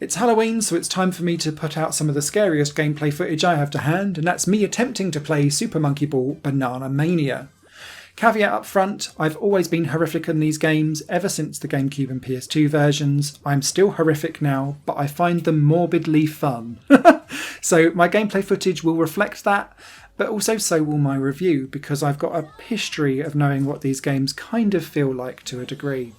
It's Halloween, so it's time for me to put out some of the scariest gameplay footage I have to hand, and that's me attempting to play Super Monkey Ball Banana Mania. Caveat up front, I've always been horrific in these games ever since the GameCube and PS2 versions. I'm still horrific now, but I find them morbidly fun. So my gameplay footage will reflect that, but also so will my review, because I've got a history of knowing what these games kind of feel like to a degree.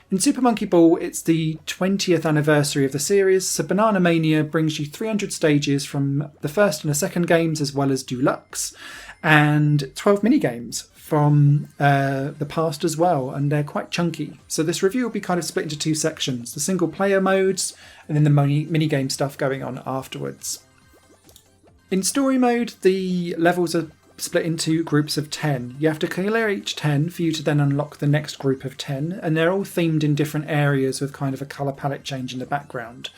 In Super Monkey Ball, it's the 20th anniversary of the series, so Banana Mania brings you 300 stages from the first and the second games, as well as Deluxe, and 12 mini-games from the past as well, and they're quite chunky. So this review will be kind of split into two sections, the single player modes, and then the mini-game stuff going on afterwards. In story mode, the levels are split into groups of 10. You have to clear each 10 for you to then unlock the next group of 10, and they're all themed in different areas with kind of a colour palette change in the background.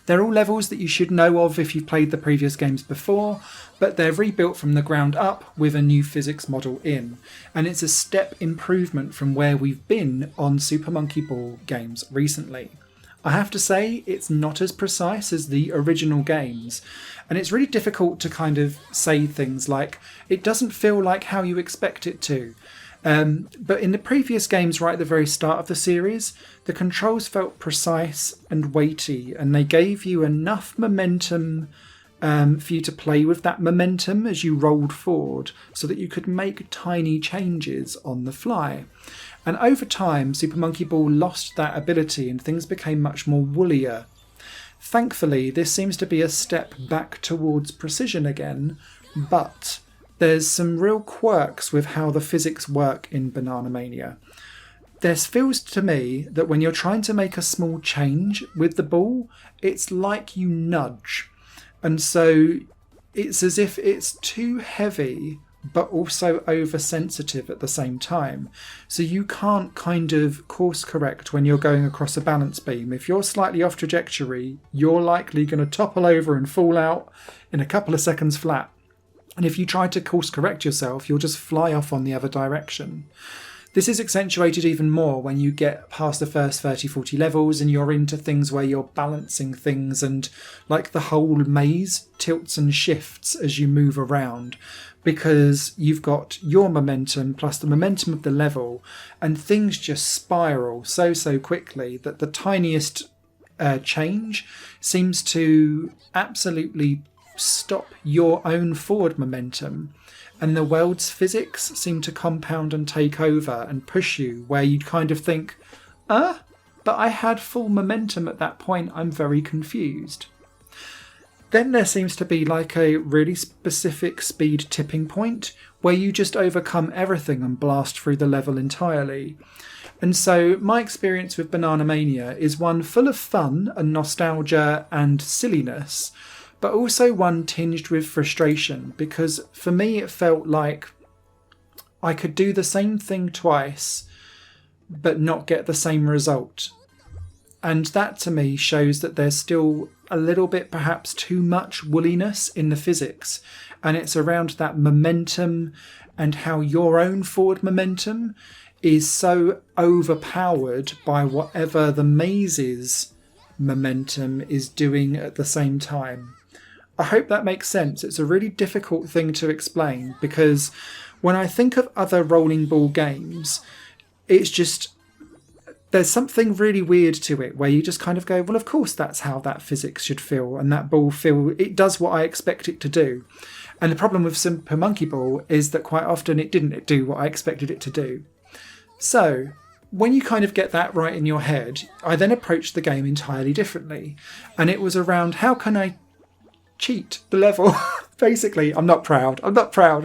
They're all levels that you should know of if you've played the previous games before, but they're rebuilt from the ground up with a new physics model in, and it's a step improvement from where we've been on Super Monkey Ball games recently. I have to say, it's not as precise as the original games, and it's really difficult to kind of say things like, it doesn't feel like how you expect it to. But in the previous games right at the very start of the series, the controls felt precise and weighty, and they gave you enough momentum for you to play with that momentum as you rolled forward, so that you could make tiny changes on the fly. And over time, Super Monkey Ball lost that ability and things became much more woollier. Thankfully, this seems to be a step back towards precision again, but there's some real quirks with how the physics work in Banana Mania. There feels to me that when you're trying to make a small change with the ball, it's like you nudge. And so it's as if it's too heavy but also oversensitive at the same time. So you can't kind of course correct when you're going across a balance beam. If you're slightly off trajectory, you're likely going to topple over and fall out in a couple of seconds flat. And if you try to course correct yourself, you'll just fly off on the other direction. This is accentuated even more when you get past the first 30-40 levels and you're into things where you're balancing things and like the whole maze tilts and shifts as you move around, because you've got your momentum plus the momentum of the level, and things just spiral so quickly that the tiniest change seems to absolutely stop your own forward momentum. And the world's physics seem to compound and take over and push you where you'd kind of think, but I had full momentum at that point, I'm very confused. Then there seems to be like a really specific speed tipping point where you just overcome everything and blast through the level entirely. And so my experience with Banana Mania is one full of fun and nostalgia and silliness, but also one tinged with frustration, because for me it felt like I could do the same thing twice but not get the same result. And that to me shows that there's still a little bit perhaps too much woolliness in the physics, and it's around that momentum and how your own forward momentum is so overpowered by whatever the maze's momentum is doing at the same time. I hope that makes sense. It's a really difficult thing to explain, because when I think of other rolling ball games, it's just, there's something really weird to it where you just kind of go, well, of course that's how that physics should feel, and that ball it does what I expect it to do. And the problem with Super Monkey Ball is that quite often it didn't do what I expected it to do. So when you kind of get that right in your head, I then approached the game entirely differently, and it was around, how can I cheat the level? Basically, I'm not proud,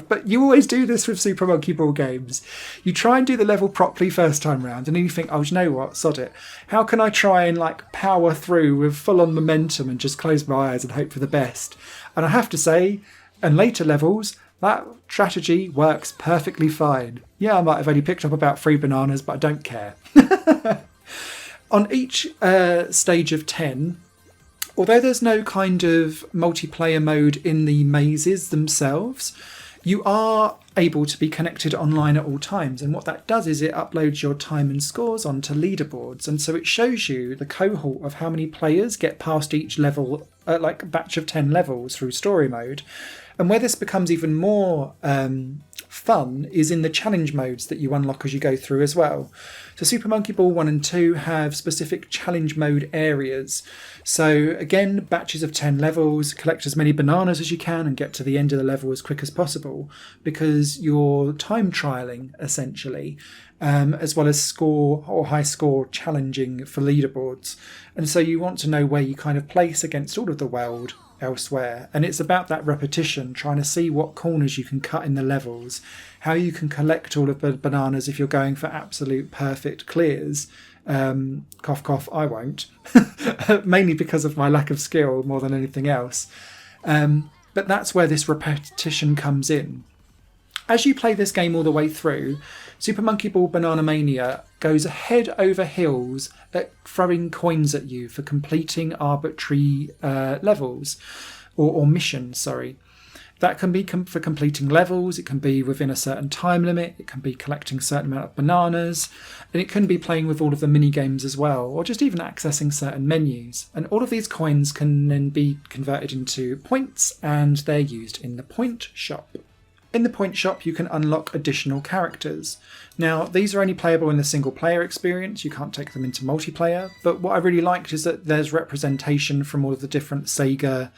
but you always do this with Super Monkey Ball games. You try and do the level properly first time round, and then you think, oh, do you know what, sod it. How can I try and like power through with full-on momentum and just close my eyes and hope for the best? And I have to say, in later levels, that strategy works perfectly fine. Yeah, I might have only picked up about 3 bananas, but I don't care. On each stage of 10, although there's no kind of multiplayer mode in the mazes themselves, You are able to be connected online at all times, and what that does is it uploads your time and scores onto leaderboards, and so it shows you the cohort of how many players get past each level, like a batch of 10 levels through story mode. And where this becomes even more fun is in the challenge modes that you unlock as you go through as well. So Super Monkey Ball 1 and 2 have specific challenge mode areas. So again, batches of 10 levels, collect as many bananas as you can and get to the end of the level as quick as possible, because you're time trialing essentially, as well as score or high score challenging for leaderboards. And so you want to know where you kind of place against all of the world elsewhere, and it's about that repetition, trying to see what corners you can cut in the levels, how you can collect all of the bananas if you're going for absolute perfect clears. Cough cough, I won't. Mainly because of my lack of skill more than anything else, but that's where this repetition comes in. As you play this game all the way through, Super Monkey Ball Banana Mania goes head over heels at throwing coins at you for completing arbitrary levels, or missions, sorry. That can be for completing levels, it can be within a certain time limit, it can be collecting a certain amount of bananas, and it can be playing with all of the mini-games as well, or just even accessing certain menus. And all of these coins can then be converted into points, and they're used in the point shop. In the point shop, you can unlock additional characters. Now, these are only playable in the single player experience, you can't take them into multiplayer, but what I really liked is that there's representation from all of the different Sega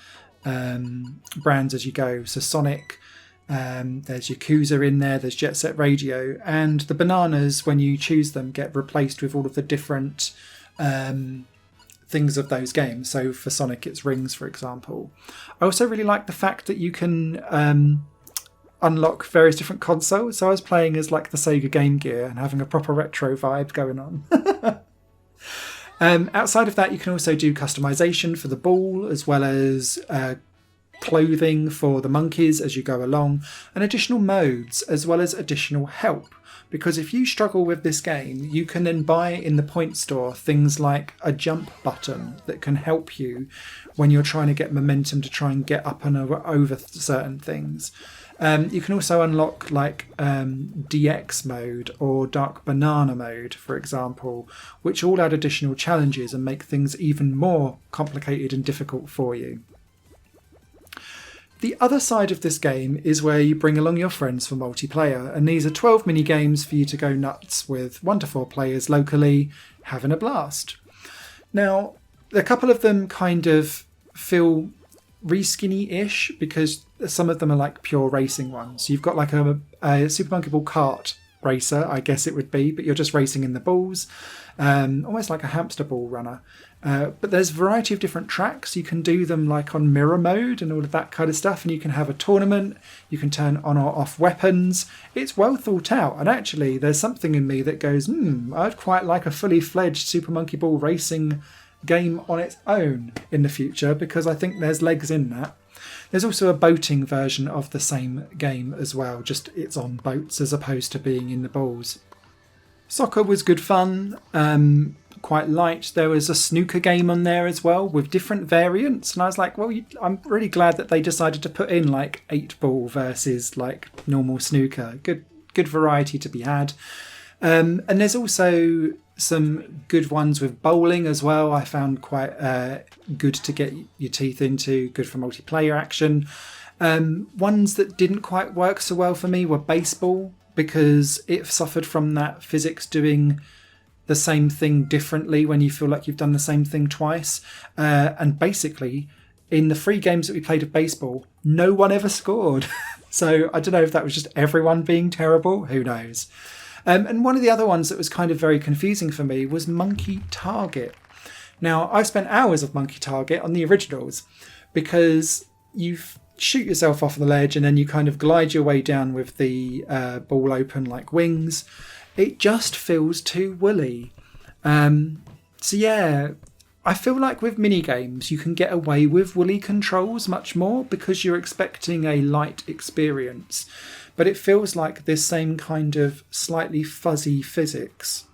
brands as you go. So Sonic, there's Yakuza in there, there's Jet Set Radio, and the bananas, when you choose them, get replaced with all of the different things of those games. So for Sonic, it's rings, for example. I also really like the fact that you can unlock various different consoles. So I was playing as like the Sega Game Gear and having a proper retro vibe going on. Outside of that, you can also do customization for the ball, as well as clothing for the monkeys as you go along, and additional modes, as well as additional help. Because if you struggle with this game, you can then buy in the point store things like a jump button that can help you when you're trying to get momentum to try and get up and over certain things. You can also unlock like DX mode or Dark Banana mode, for example, which all add additional challenges and make things even more complicated and difficult for you. The other side of this game is where you bring along your friends for multiplayer, and these are 12 mini games for you to go nuts with 1 to 4 players locally, having a blast. Now, a couple of them kind of feel reskinny-ish because some of them are like pure racing ones. You've got like a Super Monkey Ball kart racer, I guess it would be, but you're just racing in the balls, almost like a hamster ball runner. But there's a variety of different tracks. You can do them like on mirror mode and all of that kind of stuff, and you can have a tournament, you can turn on or off weapons. It's well thought out, and actually there's something in me that goes, I'd quite like a fully fledged Super Monkey Ball racing game on its own in the future, because I think there's legs in that. There's also a boating version of the same game as well, just it's on boats as opposed to being in the balls. Soccer was good fun, quite light. There was a snooker game on there as well with different variants, and I was like, well, I'm really glad that they decided to put in like 8-ball versus like normal snooker. Good variety to be had. And there's also some good ones with bowling as well. I found quite good to get your teeth into, good for multiplayer action. Ones that didn't quite work so well for me were baseball, because it suffered from that physics doing the same thing differently when you feel like you've done the same thing twice. And basically, in the 3 games that we played of baseball, no one ever scored. So I don't know if that was just everyone being terrible. Who knows? And one of the other ones that was kind of very confusing for me was Monkey Target. Now, I've spent hours of Monkey Target on the originals, because you shoot yourself off the ledge and then you kind of glide your way down with the ball open like wings. It just feels too woolly. So yeah, I feel like with minigames you can get away with woolly controls much more because you're expecting a light experience. But it feels like this same kind of slightly fuzzy physics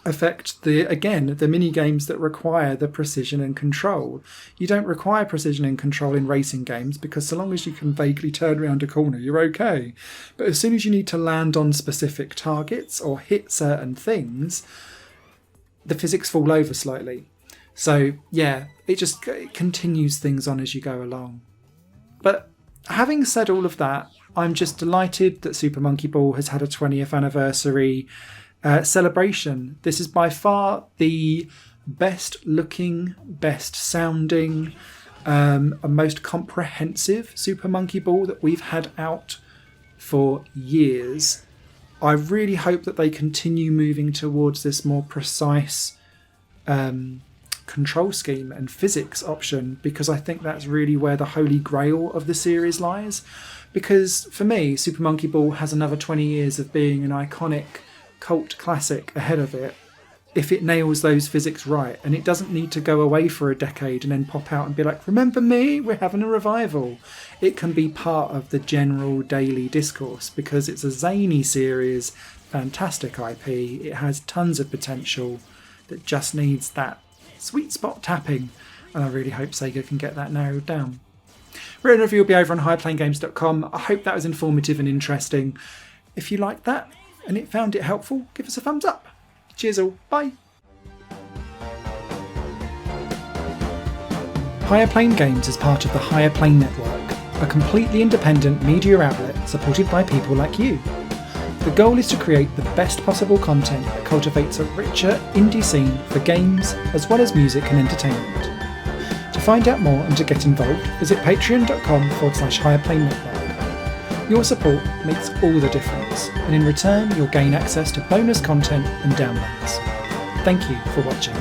affect the mini games that require the precision and control. You don't require precision and control in racing games because so long as you can vaguely turn around a corner, you're okay. But as soon as you need to land on specific targets or hit certain things, the physics fall over slightly. So yeah, it continues things on as you go along. But having said all of that, I'm just delighted that Super Monkey Ball has had a 20th anniversary celebration. This is by far the best looking, best sounding, and most comprehensive Super Monkey Ball that we've had out for years. I really hope that they continue moving towards this more precise control scheme and physics option, because I think that's really where the holy grail of the series lies. Because for me, Super Monkey Ball has another 20 years of being an iconic cult classic ahead of it if it nails those physics right, and it doesn't need to go away for a decade and then pop out and be like, remember me, we're having a revival. It can be part of the general daily discourse because it's a zany series, fantastic IP, it has tons of potential that just needs that sweet spot tapping, and I really hope Sega can get that narrowed down. Written review will be over on highplayinggames.com. I hope that was informative and interesting. If you liked that and it found it helpful, give us a thumbs up. Cheers all, bye. Higher Plane Games is part of the Higher Plane Network, a completely independent media outlet supported by people like you. The goal is to create the best possible content that cultivates a richer indie scene for games as well as music and entertainment. To find out more and to get involved, visit patreon.com/higherplane-network. Your support makes all the difference, and in return you'll gain access to bonus content and downloads. Thank you for watching.